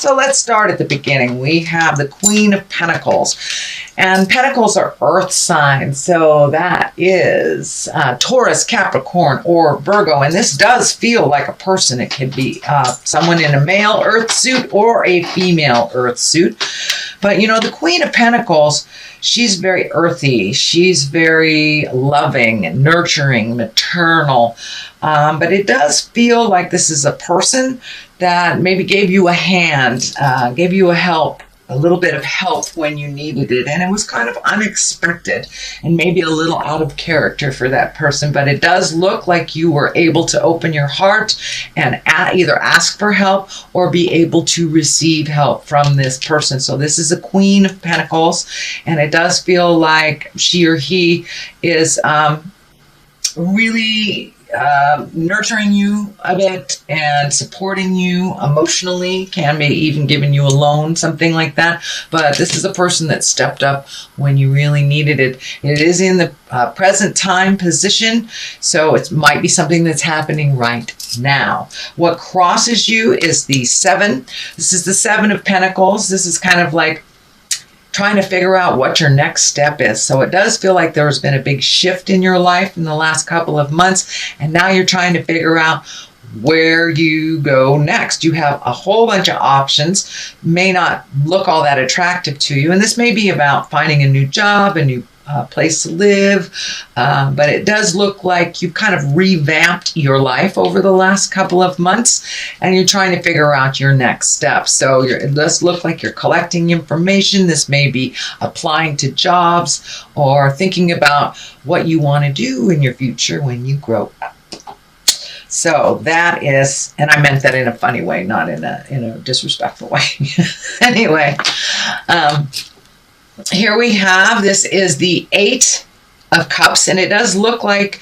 So let's start at the beginning. We have the Queen of Pentacles. And Pentacles are earth signs. So that is Taurus, Capricorn, or Virgo. And this does feel like a person. It could be someone in a male earth suit or a female earth suit. But, you know, the Queen of Pentacles, she's very earthy. She's very loving, nurturing, maternal. But it does feel like this is a person that maybe gave you a hand, gave you a little bit of help when you needed it. And it was kind of unexpected and maybe a little out of character for that person. But it does look like you were able to open your heart and either ask for help or be able to receive help from this person. So this is a Queen of Pentacles. And it does feel like she or he is really nurturing you a bit and supporting you emotionally, can be even giving you a loan, something like that. But this is a person that stepped up when you really needed it. It is in the present time position, so it might be something that's happening right now. What crosses you is the 7. This is the 7 of Pentacles. This is kind of like trying to figure out what your next step is. So it does feel like there's been a big shift in your life in the last couple of months, and now you're trying to figure out where you go next. You have a whole bunch of options, may not look all that attractive to you, and this may be about finding a new job, a new place to live, but it does look like you've kind of revamped your life over the last couple of months, and you're trying to figure out your next step. So it does look like you're collecting information. This may be applying to jobs or thinking about what you want to do in your future when you grow up. So that is, and I meant that in a funny way, not in a disrespectful way. Anyway, here we have, this is the 8 of Cups, and it does look like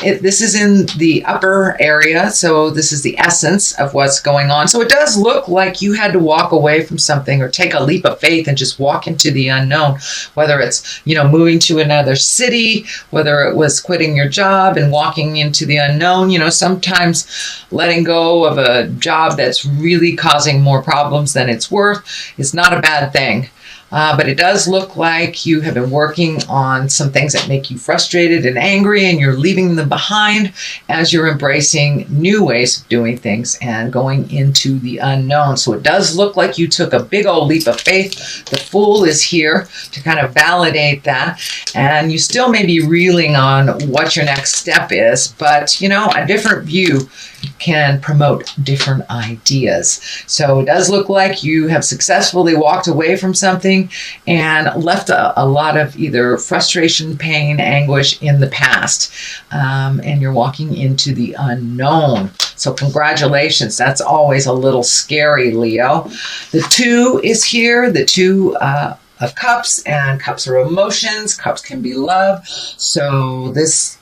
this is in the upper area, so this is the essence of what's going on. So it does look like you had to walk away from something or take a leap of faith and just walk into the unknown, whether it's, you know, moving to another city, whether it was quitting your job and walking into the unknown. You know, sometimes letting go of a job that's really causing more problems than it's worth is not a bad thing. But it does look like you have been working on some things that make you frustrated and angry, and you're leaving them behind as you're embracing new ways of doing things and going into the unknown. So it does look like you took a big old leap of faith. The Fool is here to kind of validate that, and you still may be reeling on what your next step is, but you know, a different view can promote different ideas. So it does look like you have successfully walked away from something and left a lot of either frustration, pain, anguish in the past, and you're walking into the unknown. So congratulations. That's always a little scary, Leo. The 2 is here, the 2 of Cups, and Cups are emotions. Cups can be love. So this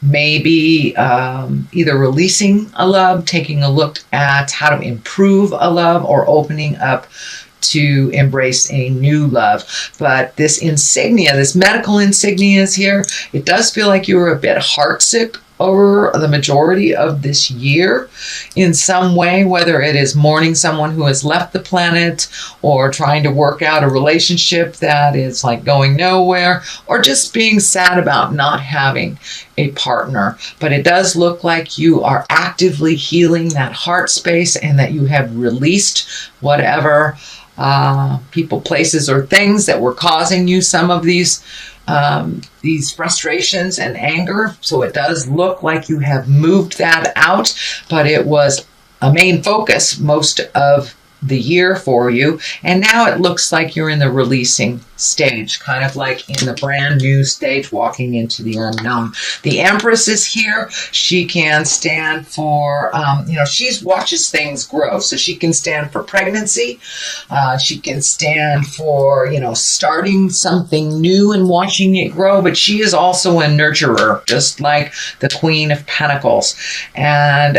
maybe either releasing a love, taking a look at how to improve a love, or opening up to embrace a new love. But this insignia, this medical insignia is here. It does feel like you were a bit heartsick over the majority of this year in some way, whether it is mourning someone who has left the planet, or trying to work out a relationship that is like going nowhere, or just being sad about not having a partner. But it does look like you are actively healing that heart space, and that you have released whatever people, places, or things that were causing you some of these frustrations and anger. So it does look like you have moved that out, but it was a main focus most of the year for you, and now it looks like you're in the releasing stage, kind of like in the brand new stage, walking into the unknown. The Empress is here. She can stand for, she watches things grow. So she can stand for pregnancy. She can stand for, starting something new and watching it grow. But she is also a nurturer, just like the Queen of Pentacles, and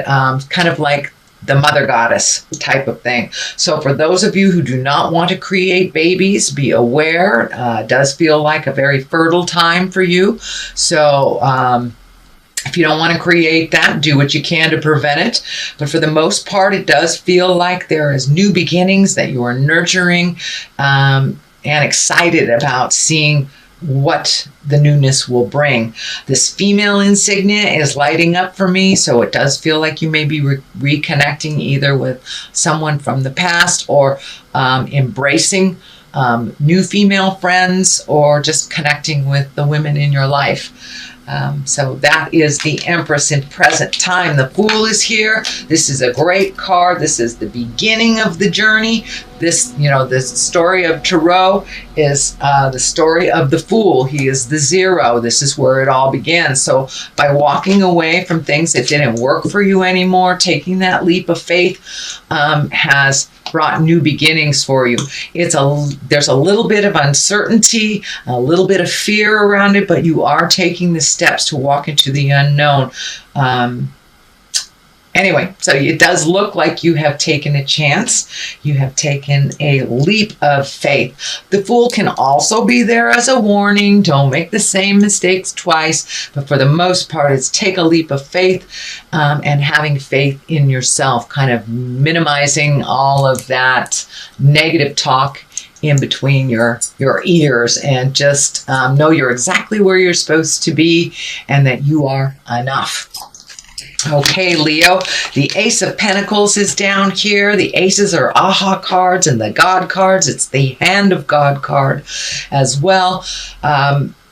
kind of like the mother goddess type of thing. So for those of you who do not want to create babies, be aware. It does feel like a very fertile time for you. So If you don't want to create that, do what you can to prevent it. But for the most part, it does feel like there is new beginnings that you are nurturing, and excited about seeing what the newness will bring. This female insignia is lighting up for me, so it does feel like you may be reconnecting either with someone from the past, or embracing new female friends, or just connecting with the women in your life. So that is the Empress in present time. The Fool is here. This is a great card. This is the beginning of the journey. This, the story of Tarot is the story of the Fool. He is the zero. This is where it all begins. So by walking away from things that didn't work for you anymore, taking that leap of faith has brought new beginnings for you. There's a little bit of uncertainty, a little bit of fear around it, but you are taking the steps to walk into the unknown. Anyway, so it does look like you have taken a chance. You have taken a leap of faith. The Fool can also be there as a warning. Don't make the same mistakes twice. But for the most part, it's take a leap of faith, and having faith in yourself, kind of minimizing all of that negative talk in between your ears, and just know you're exactly where you're supposed to be, and that you are enough. Okay, Leo, the Ace of Pentacles is down here. The aces are aha cards, and the God cards, it's the Hand of God card as well.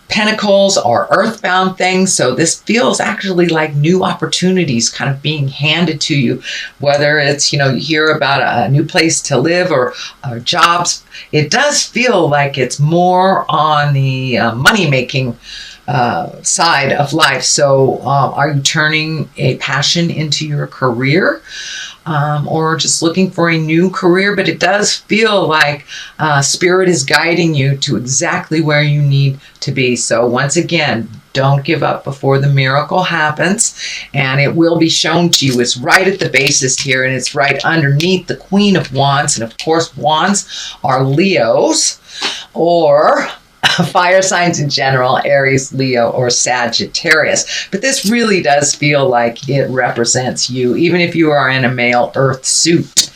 Pentacles are earthbound things, so this feels actually like new opportunities kind of being handed to you, whether it's, you hear about a new place to live, or jobs. It does feel like it's more on the money-making side of life. So are you turning a passion into your career, or just looking for a new career? But it does feel like Spirit is guiding you to exactly where you need to be. So once again, don't give up before the miracle happens, and it will be shown to you. It's right at the basis here, and it's right underneath the Queen of Wands. And of course, Wands are Leos, or fire signs in general, Aries, Leo, or Sagittarius. But this really does feel like it represents you, even if you are in a male earth suit.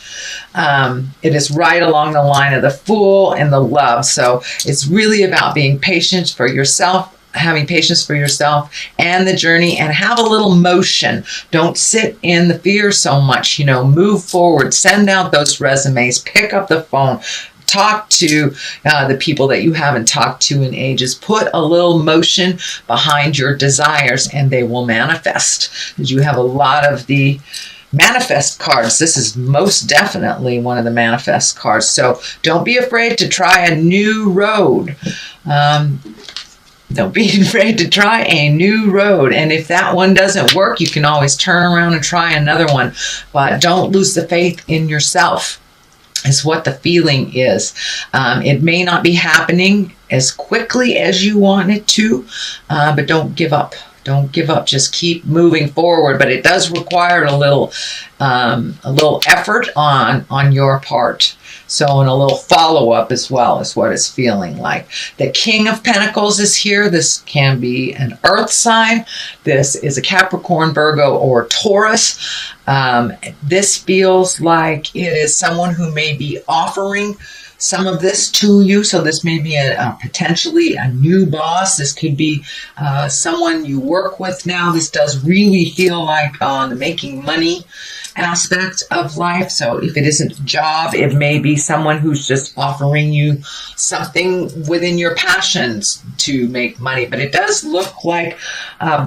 It is right along the line of the Fool and the Love. So it's really about being patient for yourself, having patience for yourself and the journey, and have a little motion. Don't sit in the fear so much, move forward, send out those resumes, pick up the phone, talk to the people that you haven't talked to in ages. Put a little motion behind your desires, and they will manifest. Because you have a lot of the manifest cards. This is most definitely one of the manifest cards. So don't be afraid to try a new road. Don't be afraid to try a new road. And if that one doesn't work, you can always turn around and try another one. But don't lose the faith in yourself, is what the feeling is. It may not be happening as quickly as you want it to, but don't give up. Don't give up. Just keep moving forward. But it does require a little effort on your part. So, and a little follow-up as well is what it's feeling like. The King of Pentacles is here. This can be an earth sign. This is a Capricorn, Virgo, or Taurus. This feels like it is someone who may be offering some of this to you. So this may be potentially a new boss. This could be someone you work with now. This does really feel like the making money aspect of life. So if it isn't a job, it may be someone who's just offering you something within your passions to make money. But it does look like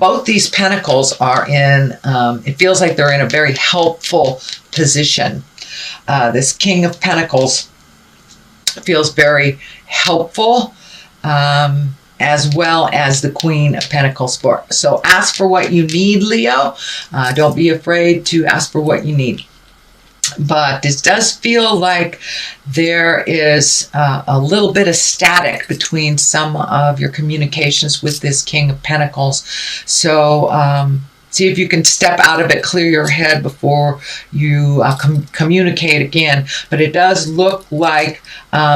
both these pentacles are in, it feels like they're in a very helpful position. This King of Pentacles feels very helpful, as well as the Queen of Pentacles. So ask for what you need, Leo. Don't be afraid to ask for what you need. But this does feel like there is a little bit of static between some of your communications with this King of Pentacles. So See if you can step out of it, clear your head before you communicate again. But it does look like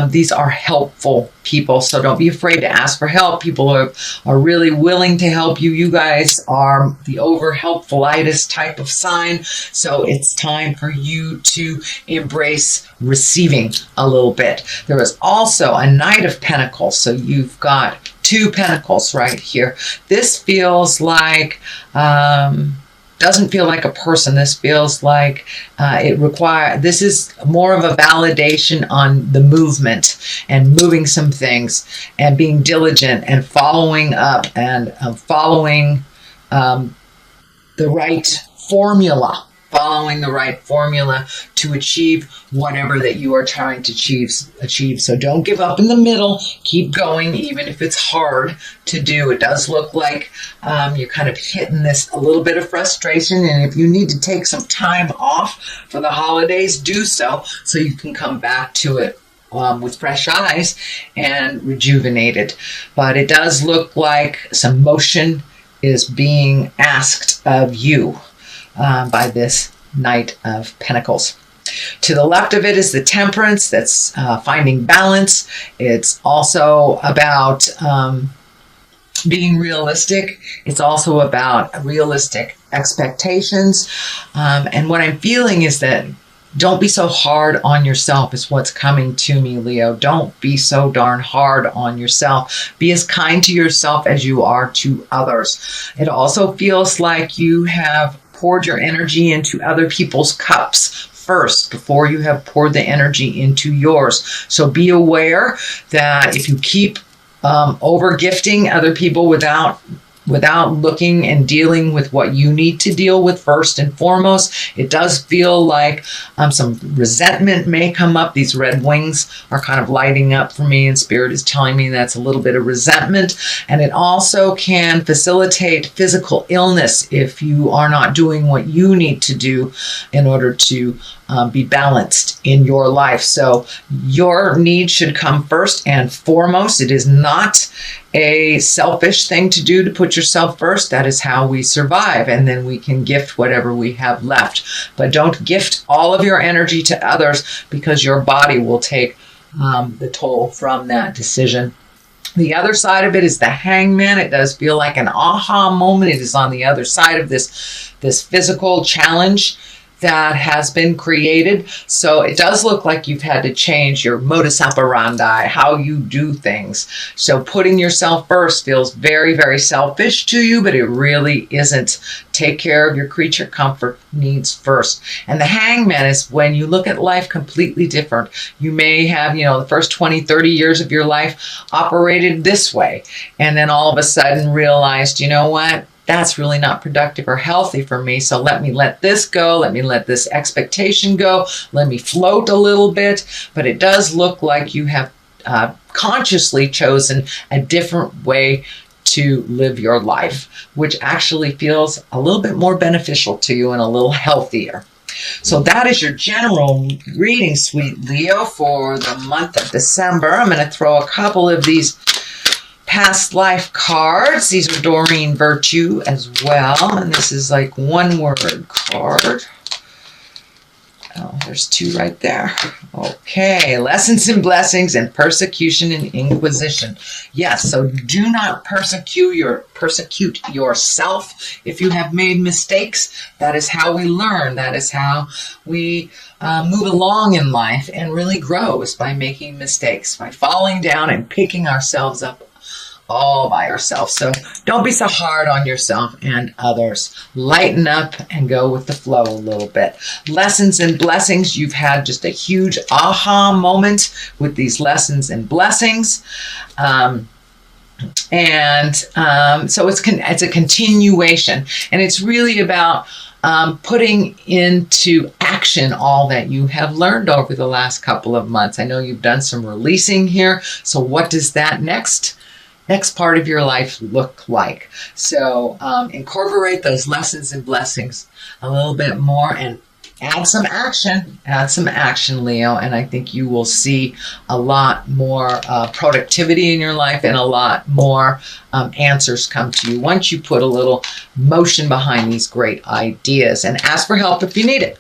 these are helpful people. So don't be afraid to ask for help. People are really willing to help you. You guys are the over helpfulitis type of sign. So it's time for you to embrace receiving a little bit. There is also a Knight of Pentacles. So you've got 2 pentacles right here. This feels like, doesn't feel like a person. This feels like this is more of a validation on the movement and moving some things and being diligent and following up and following the right formula. Following the right formula to achieve whatever that you are trying to achieve. So don't give up in the middle. Keep going, even if it's hard to do. It does look like you're kind of hitting this a little bit of frustration. And if you need to take some time off for the holidays, do so you can come back to it with fresh eyes and rejuvenated. But it does look like some motion is being asked of you. By this Knight of Pentacles. To the left of it is the Temperance. That's finding balance. It's also about being realistic. It's also about realistic expectations. And what I'm feeling is that don't be so hard on yourself is what's coming to me, Leo. Don't be so darn hard on yourself. Be as kind to yourself as you are to others. It also feels like you have poured your energy into other people's cups first before you have poured the energy into yours. So be aware that if you keep over gifting other people without looking and dealing with what you need to deal with first and foremost, it does feel like some resentment may come up. These red wings are kind of lighting up for me, and Spirit is telling me that's a little bit of resentment. And it also can facilitate physical illness if you are not doing what you need to do in order to be balanced in your life. So your needs should come first and foremost. It is not a selfish thing to do to put yourself first. That is how we survive, and then we can gift whatever we have left. But don't gift all of your energy to others, because your body will take the toll from that decision. The other side of it is the Hangman. It does feel like an aha moment. It is on the other side of this physical challenge that has been created. So it does look like you've had to change your modus operandi, how you do things. So putting yourself first feels very, very selfish to you, but it really isn't. Take care of your creature comfort needs first. And the Hangman is when you look at life completely different. You may have, the first 20, 30 years of your life operated this way, and then all of a sudden realized, you know what? That's really not productive or healthy for me. So let me let this go. Let me let this expectation go. Let me float a little bit. But it does look like you have consciously chosen a different way to live your life, which actually feels a little bit more beneficial to you and a little healthier. So that is your general reading, sweet Leo, for the month of December. I'm going to throw a couple of these past life cards. These are Doreen Virtue as well. And this is like one word card. Oh, there's 2 right there. Okay. Lessons and blessings and persecution and inquisition. Yes. So do not persecute yourself if you have made mistakes. That is how we learn. That is how we move along in life and really grow, is by making mistakes, by falling down and picking ourselves up all by ourselves. So don't be so hard on yourself and others. Lighten up and go with the flow a little bit. Lessons and blessings. You've had just a huge aha moment with these lessons and blessings. So it's a continuation, and it's really about putting into action all that you have learned over the last couple of months. I know you've done some releasing here. So what does that next part of your life look like? So incorporate those lessons and blessings a little bit more and Add some action, Leo, and I think you will see a lot more productivity in your life and a lot more answers come to you once you put a little motion behind these great ideas. And ask for help if you need it.